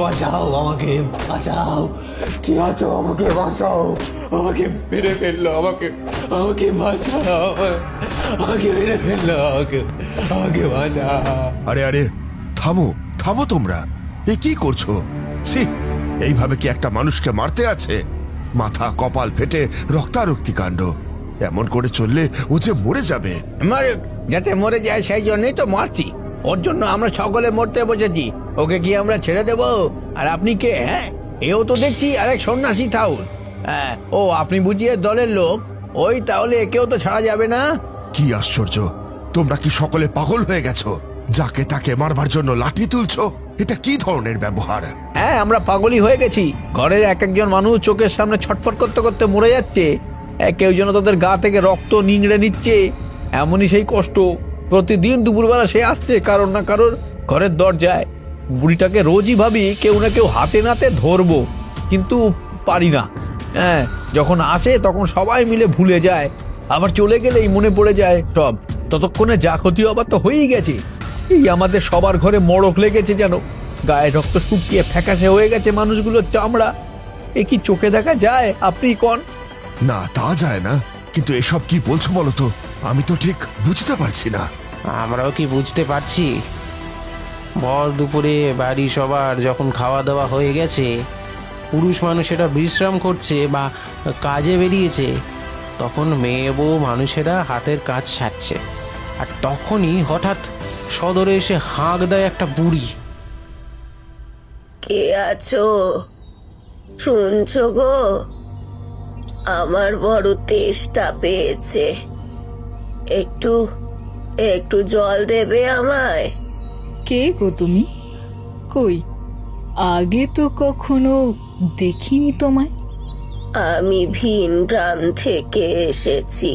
বাঁচাও, আমাকে বাঁচাও, কি আছো, আমাকে বাঁচাও, আমাকে মেরে ফেললো, আমাকে আমাকে বাঁচাও, আমাকে মেরে ফেললো, আমাকে বাঁচাও। আরে আরে, থামো থামো তোমরা, এ কি করছো? ছি, এইভাবে কি একটা মানুষকে মারতে আছে? মাথা কপাল ফেটে রক্তারক্তি কাণ্ড। এমন করে চললে ও যে মরে যাবে। মারে, যাতে মরে যায় সেই জন্যই তো মারছি। ওর জন্য আমরা সকলে মরতে বসেছি। ওকে কি আমরা ছেড়ে দেব? আর আপনি কে? হ্যাঁ, এও তো দেখছি আরেক সন্ন্যাসী ঠাউর। হ্যাঁ, ও আপনি বুঝিয়ে দলের লোক। ওই তাহলে একেও তো ছাড়া যাবে না। কি আশ্চর্য, তোমরা কি সকলে পাগল হয়ে গেছো? যাকে তাকে মারবার জন্য লাঠি তুলছো, এটা কি ধরনের ব্যবহার? হ্যাঁ, আমরা পাগলই হয়ে গেছি। ঘরের এক একজন মানুষ চোখের সামনে ছটফট করতে করতে মরে যাচ্ছে। কেউ যেন তাদের গা থেকে রক্ত নিংড়ে নিচ্ছে, এমনই সেই কষ্ট। প্রতিদিন দুপুরবেলা সে আসছে কারোর না কারোর ঘরের দরজায়। বুড়িটাকে রোজই ভাবি কেউ না কেউ হাতে নাতে ধরবো, কিন্তু পারি না। হ্যাঁ, যখন আসে তখন সবাই মিলে ভুলে যায়, আবার চলে গেলেই মনে পড়ে যায় সব। ততক্ষণে যা ক্ষতি হবার তো হয়েই গেছে। এই আমাদের সবার ঘরে মড়ক লেগেছে, যেন গায়ে রক্ত শুকিয়ে ফ্যাকাশে হয়ে গেছে মানুষগুলোর চামড়া। এ কি চোখে দেখা যায়? আপনি কোন? না, তা যায় না, কিন্তু এসব কি বলছো বলো তো? আমি তো ঠিক বুঝতে পারছি না। আমরাও কি বুঝতে পারছি? ভর দুপুরে বাড়ি সবার যখন খাওয়া দাওয়া হয়ে গেছে, পুরুষ মানুষেরা বিশ্রাম করছে বা কাজে বেরিয়েছে, তখন মেয়ে বউ মানুষেরা হাতের কাজ সারছে। আর তখনই হঠাৎ সদরে এসে হাঁক দেয় একটা বুড়ি। কে আছো? শুনছো গো? আমার বড় তেষ্টা পেয়েছে, একটু একটু জল দেবে আমায়? কে গো তুমি? কই, আগে তো কখনো দেখিনি তোমায়। আমি ভিন গ্রাম থেকে এসেছি।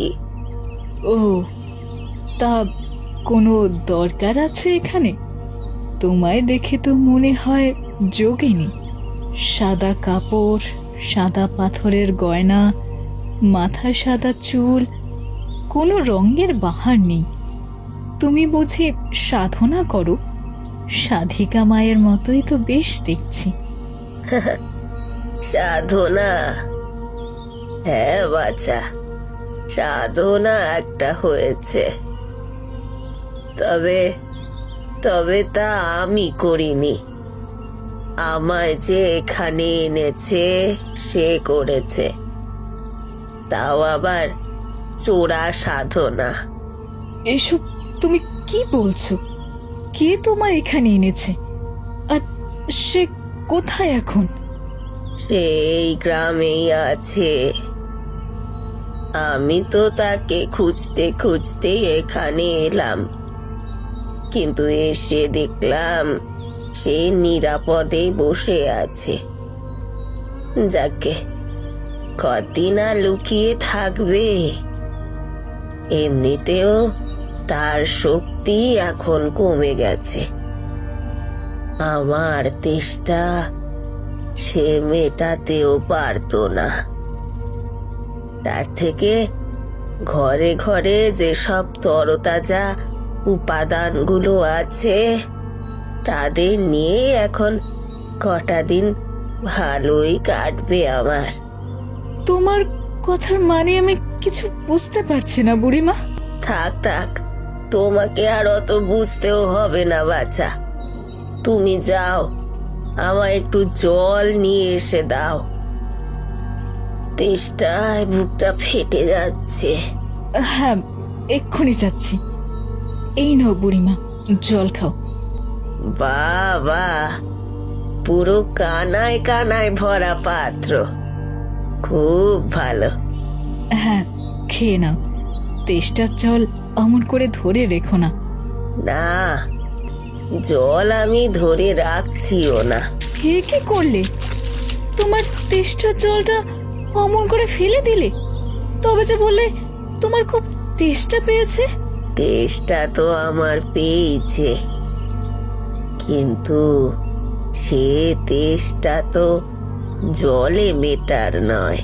ও, তা কোনো দরকার আছে এখানে? তোমায় দেখে তো মনে হয় যোগিনী। সাদা কাপড়, সাদা পাথরের গয়না, মাথায় সাদা চুল, কোনো রঙের বাহার নেই। তুমি বুঝি সাধনা করো? সাধিকা মায়ের মতোই তো বেশ দেখছি। সাধনা? হ্যাঁ বাছা, সাধনা একটা হয়েছে, তবে তবে তা আমি করিনি। আমায় যে এখানে এনেছে সে করেছে, তাও আবার চোরা সাধনা। এসব তুমি কি বলছো? কে তোমায় এখানে এনেছে? আর সে কোথায় এখন? সেই গ্রামেই আছে। আমি তো তাকে খুঁজতে খুঁজতে এখানে এলাম, কিন্তু এসে দেখলাম সে নিরাপদে বসে আছে। যাকে, কদিন আর লুকিয়ে থাকবে? এমনিতেও তার শক্তি এখন কমে গেছে। আমার তেষ্টা সে মেটাতেও পারতো না। তার থেকে ঘরে ঘরে যেসব তরতাজা উপাদানগুলো আছে তাদের নিয়ে এখন কটা দিন ভালোই কাটবে আমার। তোমার কথার মানে আমি কিছু বুঝতে পারছি না বুড়িমা। থাক থাক, তোমাকে আর অত বুঝতেও হবে না বাছা। তুমি যাও, আমায় একটু জল নিয়ে এসে দাও। তেষ্টায় বুকটা ফেটে যাচ্ছে। হ্যাঁ, এক্ষুনি যাচ্ছি। এই নাও বুড়িমা, জল খাও। বাবা, পুরো কানায় কানায় ভরা পাত্র, খুব ভালো। হ্যাঁ, খেয়ে নাও। তেষ্টার জল অমন করে ধরে রেখো না। না, জল আমি ধরে রাখছিও না। হে, কি করলে? তোমার তেষ্টার জলটা অমন করে ফেলে দিলে? তবে যে বললে তোমার খুব তেষ্টা পেয়েছে। তেষ্টা তো আমার পেয়েছে, কিন্তু সে তেষ্টা তো জলে মেটার নয়,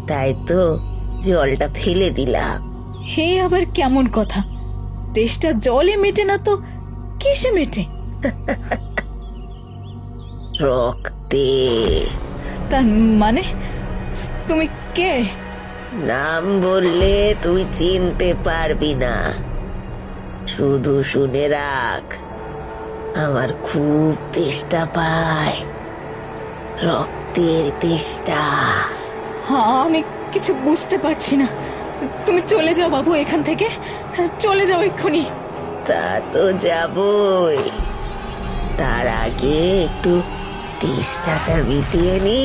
তাই তো জলটা ফেলে দিলাম। হে, আবার কেমন কথা? তেষ্টা জলে মেটে না তো কিসে মেটে? রক্তে। তার মানে তুমি কে? নাম বললে তুই চিনতে পারবি না, শুধু শুনে রাখ, আমার খুব তেষ্টা পায়, রক্তের তেষ্টা। হ্যাঁ, আমি কিছু বুঝতে পারছি না। তুমি চলে যাও বাবু এখান থেকে, চলে যাও এক্ষুনি। তা তো যাবই, তার আগে একটু তেষ্টাটা মিটিয়ে নি।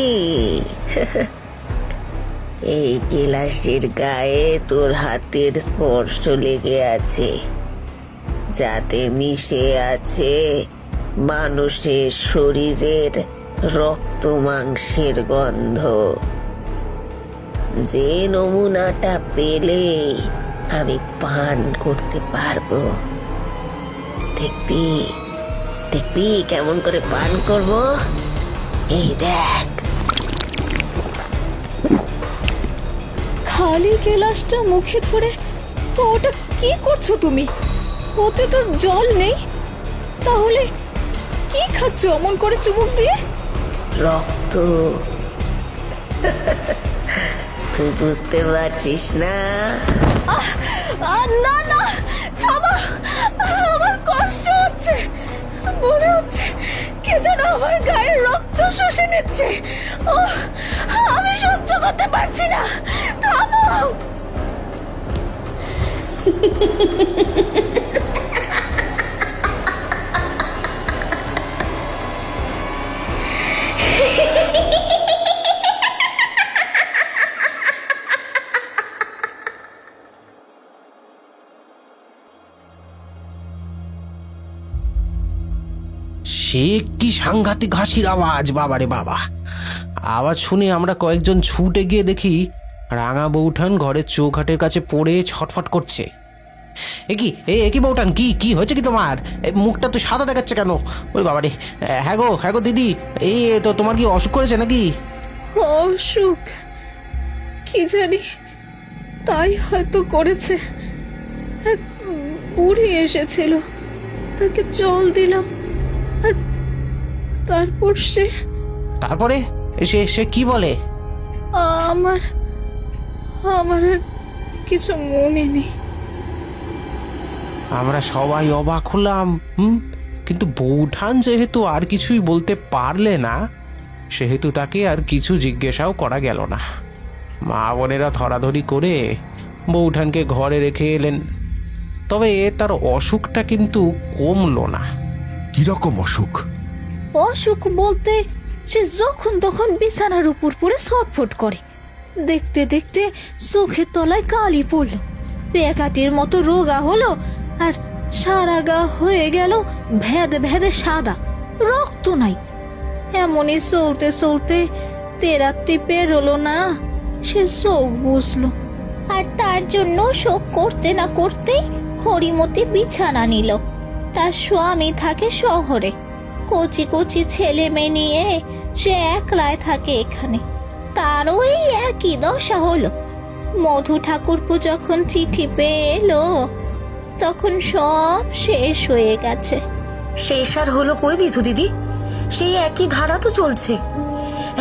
এই গিলাসের গায়ে তোর হাতের স্পর্শ লেগে আছে, যাতে মিশে আছে মানুষের শরীরের রক্ত মাংসের গন্ধ। যে নমুনাটা পেলে আমি পান করতে পারবো। দেখবি দেখবি কেমন করে পান করব। এই দেখ। খালি গ্লাসটা মুখে ধরে ওটা কি করছো তুমি? ওতে তো জল নেই, তাহলে কি খাচ্ছ অমন করে চুমুক দিয়ে? রক্ত। তুই বুঝতে পারছিস না? না না, থামো, আমার কষ্ট হচ্ছে, মনে হচ্ছে কে যেন আমার গায়ের রক্ত শুষে নিচ্ছে। ও, আমি সহ্য করতে পারছি না, থামো। সে কি সাংঘাতিক হাসির আওয়াজ! বাবারে বাবা! আওয়াজ শুনে আমরা কয়েকজন ছুটে গিয়ে দেখি রাঙা বৌঠান ঘরের চৌখাটের কাছে পড়ে ছটফট করছে। এ কি বৌঠান, কি কি হয়েছে কি তোমার? মুখটা তো সাদা দেখাচ্ছে কেন? ওরে বাবারে! হ্যাঁ গো দিদি, এই তো তোমার কি অসুখ করেছে নাকি? অসুখ কি জানি, তাই হয়তো করেছে। এক বুড়ি এসেছিল, তাকে জল দিলাম, আর তারপর তারপরে সে কি বলে? আমার আর কিছু মনে নেই। আমরা সবাই অবাক হলাম। কিন্তু বৌঠান যেহেতু আর কিছুই বলতে পারলে না, সেহেতু তাকে আর কিছু জিজ্ঞাসাও করা গেল না। মা বোনেরা ধরাধরি করে বৌঠানকে ঘরে রেখে এলেন। তবে তার অসুখটা কিন্তু কমলো না। কিরকম অসুখ? অসুখ বলতে সে যখন তখন বিছানার উপর পড়ে ছটফট করে, দেখতে দেখতে চোখের তলায় কালি পড়লো, পেকাটির মতো রোগা হলো, আর সারা গা হয়ে গেল ভেদে ভেদে সাদা, রক্ত নাই। এমনই চলতে চলতে তেরাত্তি পেরোলো না, সে চোখ বুঝলো। আর তার জন্য শোক করতে না করতেই হরিমতি বিছানা নিল। তার স্বামী থাকে শহরে, কচি কচি ছেলে মেয়ে নিয়ে সে একলায় থাকে এখানে। তারও এই একই দশা হলো। মধু ঠাকুরপো যখন চিঠি পেয়ে এলো, তখন সব শেষ হয়ে গেছে। শেষ আর হলো কই বিধু দিদি? সেই একই ধারা তো চলছে,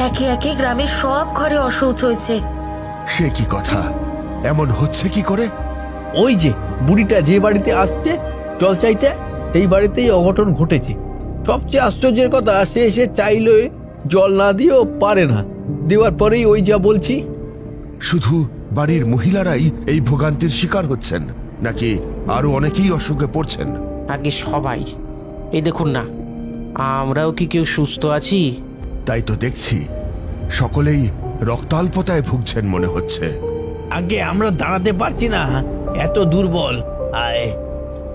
একে একে গ্রামের সব ঘরে অশৌচ হয়েছে। সে কি কথা? এমন হচ্ছে কি করে? ওই যে বুড়িটা যে বাড়িতে আসছে জল চাইতে, সেই বাড়িতেই অঘটন ঘটেছে। সবচেয়ে আশ্চর্যের কথা, সে এসে চাইলে জল না দিয়েও পারে না, দেওয়ার পরেই ওই যা বলছি। শুধু বাড়ির মহিলারাই এই ভোগান্তির শিকার হচ্ছেন, নাকি আরো অনেকেই অসুখে পড়ছেন? আগে সবাই। এই দেখুন না, আমরাও কি কেউ সুস্থ আছি? তাই তো দেখছি, সকলেই রক্তাল্পতায় ভুগছেন মনে হচ্ছে। আগে আমরা দাঁড়াতে পারছি না, এত দুর্বল। আয়,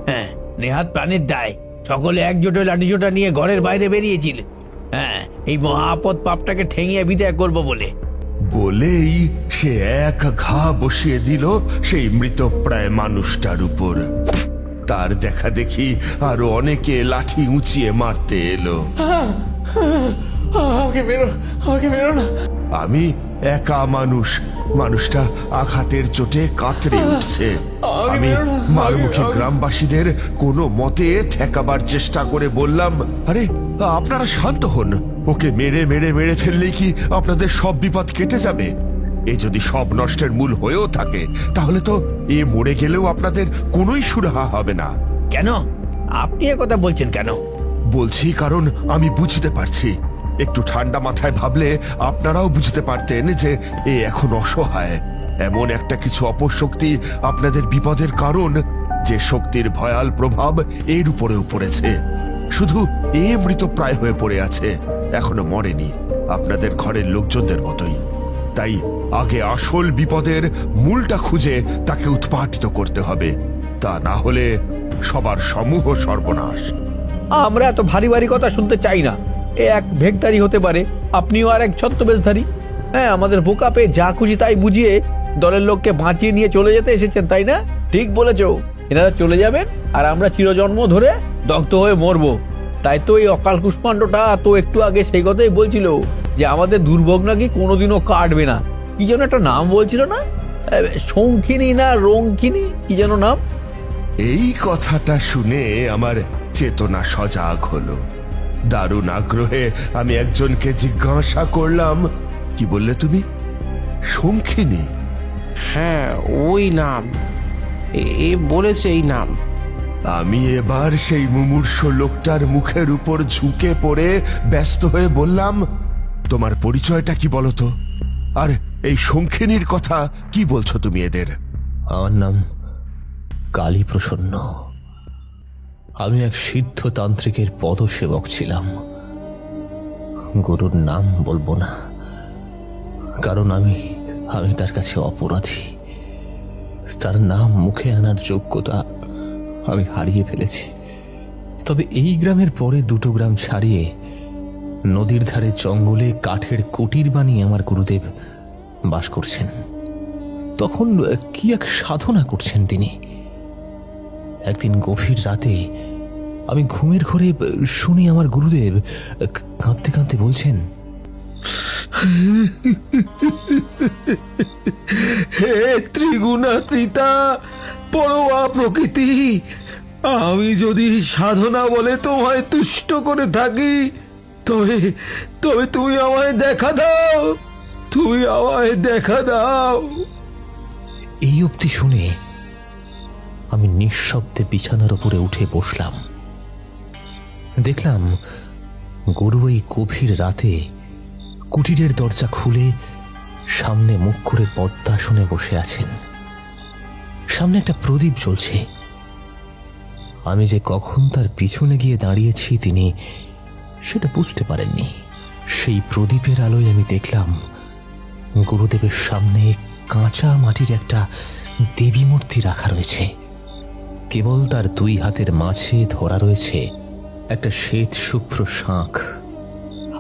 হ্যাঁ, নেহাত প্রাণের দায়, সকলে একজোটে লাঠিজোটা নিয়ে ঘরের বাইরে বেরিয়েছিল। হ্যাঁ, এই মহা আপদ পাপটাকে ঠেঙিয়ে বিদায় করব বলেই সে এক ঘা বসিয়ে দিল সেই মৃতপ্রায় মানুষটার উপর। তার দেখা দেখি আরো অনেকে লাঠি উঁচিয়ে মারতে এলো। আমাকে মেরো না। আমি একা মানুষ, মানুষটা আঘাতের চোটে কাতরে উঠছে। আমি মারমুখী গ্রামবাসীদের কোনো মতে ঠেকাবার চেষ্টা করে বললাম, আরে আপনারা শান্ত হন, ওকে মেরে মেরে মেরে ফেললেই কি আপনাদের সব বিপদ কেটে যাবে? এ যদি সব নষ্টের মূল হয়েও থাকে, তাহলে তো এ মরে গেলেও আপনাদের কোনোই সুরাহা হবে না। কেন আপনি কথা বলছেন কেন? বলছি কারণ আমি বুঝতে পারছি। একটু ঠান্ডা মাথায় ভাবলে আপনারাও বুঝতে পারতেন যে এ এখন অসহায়। এমন একটা কিছু অপশক্তি আপনাদের বিপদের কারণ, যে শক্তির ভয়াল প্রভাব এর উপরেও পড়েছে। শুধু এ মৃতপ্রায় হয়ে পড়ে আছে, এখনো মরেনি, আপনাদের ঘরের লোকজনদের মতোই। তাই আগে আসল বিপদের মূলটা খুঁজে তাকে উৎপাটিত করতে হবে, তা না হলে সবার সমূহ সর্বনাশ। আমরা এত ভারী ভারী কথা শুনতে চাই না। এ এক ভেগধারী হতে পারে, আপনিও আর এক ছত্রবেশধারী। হ্যাঁ, আমাদের বোকা পেয়ে যা খুশি তাই বুঝিয়ে দলের লোককে বাঁচিয়ে নিয়ে চলে যেতে এসেছেন, তাই না? ঠিক বলেছ, এনারা চলে যাবেন আর আমরা চিরজন্ম ধরে দগ্ধ হয়ে মরবো। তাই তো এই অকাল কুষ্মাণ্ডটা তো একটু আগে সেই কথাই বলছিল যে আমাদের দুর্ভোগ নাকি কোনোদিনও কাটবে না। কি যেন একটা নাম বলছিল না, শঙ্খিনী না রঙ্কিনী, কি যেন নাম? এই কথাটা শুনে আমার চেতনা সজাগ হলো। দারুণ আগ্রহে আমি একজনকে জিজ্ঞাসা করলাম, কি বললে তুমি? শঙ্খিনী? হ্যাঁ, ওই নাম, এ বলেছে এই নাম। আমি এবার সেই মুমূর্ষ লোকটার মুখের উপর ঝুঁকে পড়ে ব্যস্ত হয়ে বললাম, তোমার পরিচয়টা কি বলো তো? আর এই শঙ্খিনীর কথা কি বলছো তুমি এদের? আমার নাম কালী প্রসন্ন। আমি এক সিদ্ধতান্ত্রিকের পদসেবক ছিলাম। গুরুর নাম বলবো না, কারণ আমি তার কাছে অপরাধী। তার নাম মুখে আনার যোগ্যতা আমি হারিয়ে ফেলেছি। তবে এই গ্রামের পরে দুটো গ্রাম ছাড়িয়ে নদীর ধারে জঙ্গলে কাঠের কুটির বানিয়ে আমার গুরুদেব বাস করছেন। তখন কি এক সাধনা করছেন তিনি। একদিন গভীর রাতে আমি ঘুমের ঘরে শুনি আমার গুরুদেব কাঁদতে কাঁদতে বলছেন, হে ত্রিগুণাত্রিতা পরোয়া প্রকৃতি, আমি যদি সাধনা বলে তোমায় তুষ্ট করে থাকি, তবে তবে তুমি আমায় দেখা দাও, তুমি আমায় দেখা দাও। এই অবধি শুনে আমি নিঃশব্দে বিছানার উপরে উঠে বসলাম। দেখলাম গুরু এই গভীর রাতে কুটিরের দরজা খুলে সামনে মুখ করে পদ্মাসনে বসে আছেন। সামনে একটা প্রদীপ জ্বলছে। আমি যে কখন তার পিছনে গিয়ে দাঁড়িয়েছি তিনি সেটা বুঝতে পারেননি। সেই প্রদীপের আলোয় আমি দেখলাম গুরুদেবের সামনে কাঁচা মাটির একটা দেবী মূর্তি রাখা রয়েছে। কেবল তার দুই হাতের মাঝে ধরা রয়েছে একটা শ্বেত শুভ্র শাঁখ,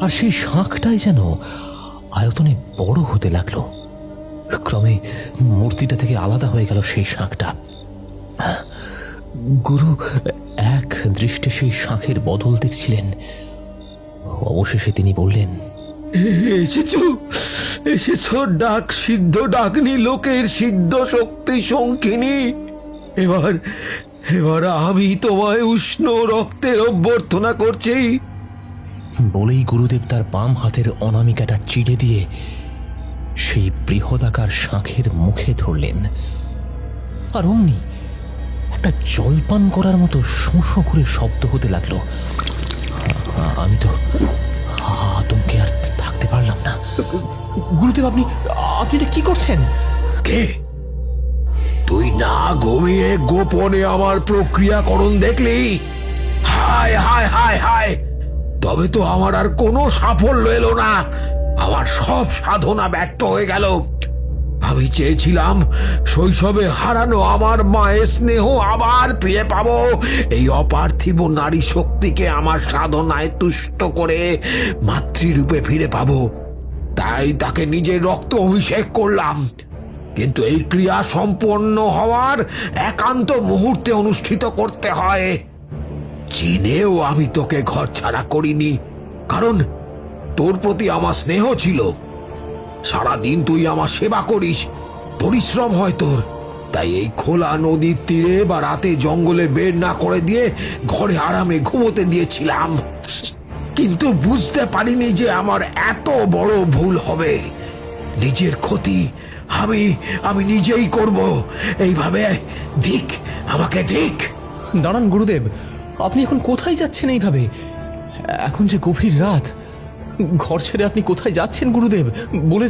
আর সেই শাঁখটাই যেন আয়তনে বড় হতে লাগলো। ক্রমে মূর্তিটা থেকে আলাদা হয়ে গেল সেই শাঁখটা। গুরু এক দৃষ্টে সেই শাঁখের বদল দেখছিলেন। অবশেষে তিনি বললেন, এসেছো এসেছো ডাক সিদ্ধ ডাকনি লোকের সিদ্ধ শক্তি শঙ্খিনী। এবার এবার আমি তোমায় উষ্ণ রক্তের অভ্যর্থনা করছি। বলেই গুরুদেব তার বাম হাতের অনামিকাটা চিড়ে দিয়ে সেই বৃহদাকার শাঁখের মুখে ধরলেন। আর অমনি একটা জলপান করার মতো শোঁ করে শব্দ হতে লাগলো। আমি তো আতঙ্কে আর থাকতে পারলাম না। গুরুদেব, আপনি এটা কি করছেন? কে তুই? না ঘুমিয়ে গোপনে আমার প্রক্রিয়াকরণ দেখলি? হায় হায় হায় হায়, তবে তো আমার আর কোনো সাফল্য এলো না। আমার সব সাধনা ব্যর্থ হয়ে গেল। আমি চেয়েছিলাম শৈশবে হারানো আমার মায়ের স্নেহ আবার ফিরে পাবো। এই অপার্থিব নারী শক্তিকে আমার সাধনায় তুষ্ট করে মাতৃরূপে ফিরে পাবো। তাই তাকে নিজের রক্ত অভিষেক করলাম। কিন্তু এই ক্রিয়া সম্পন্ন হওয়ার একান্ত মুহূর্তে অনুষ্ঠিত করতে হয়। চিনেও আমি তোকে ঘর ছাড়া করিনি, কারণ তোর প্রতি আমার স্নেহ ছিল। সারাদিন তুই আমার সেবা করিস, পরিশ্রম হয় তোর, তাই এই খোলা নদীর তীরে বা রাতে জঙ্গলে বের না করে দিয়ে ঘরে আরামে ঘুমোতে দিয়েছিলাম। কিন্তু বুঝতে পারিনি যে আমার এত বড় ভুল হবে। নিজের ক্ষতি আমি আমি নিজেই করব। এইভাবে ধিক, আমাকে ধিক। দাঁড়ান গুরুদেব, আপনি এখন কোথায় যাচ্ছেন এইভাবে? এখন যে গভীর রাত, ঘর ছেড়ে আপনি কোথায় যাচ্ছেন গুরুদেব? বলে